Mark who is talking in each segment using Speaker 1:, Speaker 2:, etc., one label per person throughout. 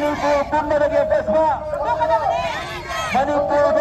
Speaker 1: Manipur punnadagi ಅಭ್ಯಾಸ ಮಣಿಪುರದ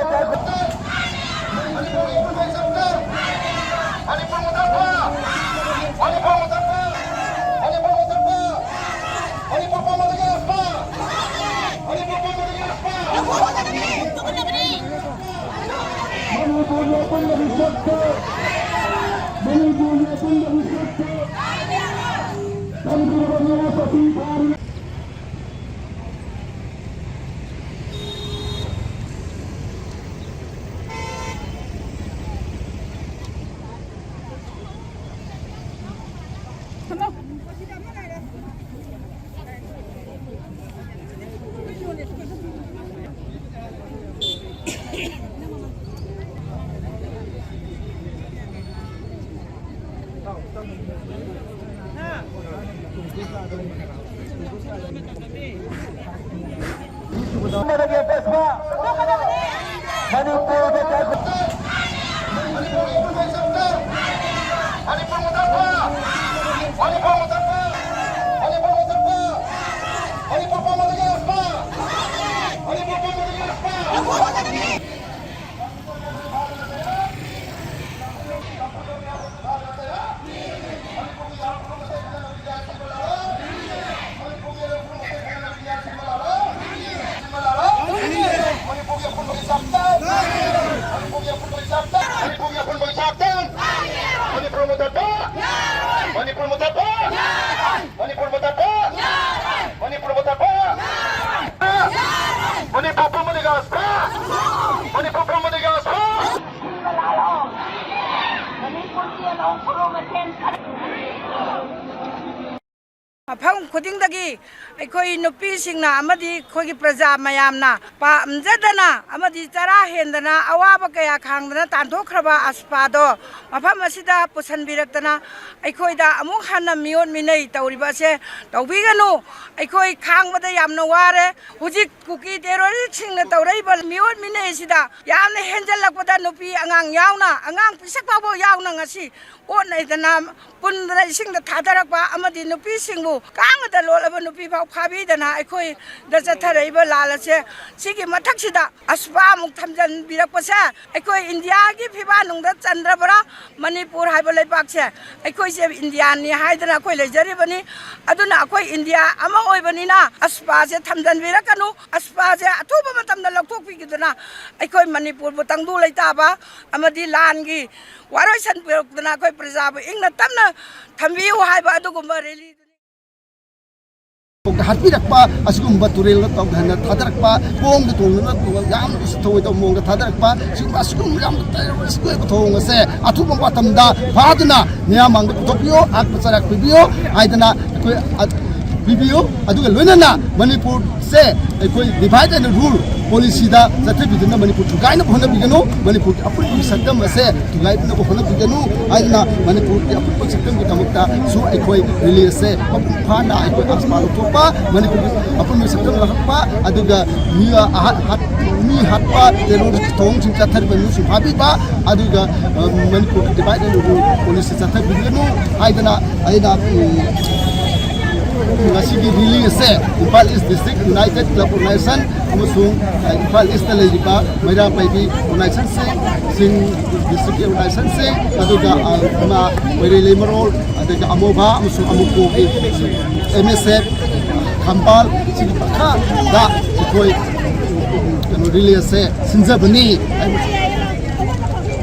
Speaker 1: punnadagi ಅಭ್ಯಾಸ मफम खुदिंदगी अखोई नुपीसिंगना अमदी खोगी प्रजा मयामना पामजदना अमदी चरा हेंदना अवाब कया खांगदना तांथोख्रबा अस्पादो मफम असिदा पुसनबिरक्तना अखोईदा अमुक हन्ना मियोन मिनै तौरिबासे तौबिगनु अखोई खांगबदा यामना वारे हुजिक कुकी टेरोरिस्ट सिंगना तौरैबा मियोन मिनै सिदा यामना हेंजलकपदा नुपी अंगांग यावना अंगांग पिसकबाबो यावना ngasi ओनैदना पुनरा इसिंगदा थादरकबा अमदी नुपी सिंगबु कांगदा लोलबा नुपी फाव फाबिदना अखोई दा चथरैबा लालसे सिगी मथक्सिदा अस्पा मुक थमजन बिरकपसे अखोई इंडिया की फिबा नुंगदा चंद्रबरा मणिपुर हाइबा लैपाकसे अखोई से इंडिया नि हाइदना अखोई लेजरिबनी अदुना अखोई इंडिया अमा ओइबनिना अस्पा से थमजन बिरकनु अस्पा से अथुबा मतमदा लौथोकपिगिदना अखोई मणिपुर बु तंगदु लैताबा अमदी लानगी वारोइसन बिरकदना अखोई प्रजाबु इंगना तमना थंबियु हाइबा अदुगुम्बा रेली
Speaker 2: हाथपीरक्पा असिगुम्बा तुरेल तौधना थादरक्पा पोंग तोंगना याम थोय तो मोंग थादरक्पा सिगुम असिगुम याम तैरसिगु थोंगसे अथुबा मतमदा फादना नियामंग तोपियो आकपचरक पिबियो आइदना कोई पिबियो अदुगा लोइनना मणिपुर से कोई डिवाइड एंड रूल पॉलिसी दा जथे बिदना मणिपुर थुगाइना होना बिगनो मणिपुर अपुल सिस्टम असे थुगाइना होना बिगनो आइना मणिपुर की अपुल सिस्टम की तमकता सु अखोई रिलीज से फाना अखोई अस्पाल थोपा मणिपुर अपुल सिस्टम लहपा अदुगा मी हटपा टेरोरिस्ट थोंग सिंग चथर बनु सुभाबिबा अदुगा Manipur divide and rule policy जथे बिगनो आइना ngasi release se Impal East District United Club Organization amasung Impal East ta leiba maira paibi organization se sing district organization se aduga ma maire lemarol aduga amoba amasung amuko ki MSF Kampal sing pakha da koi release se sinjabani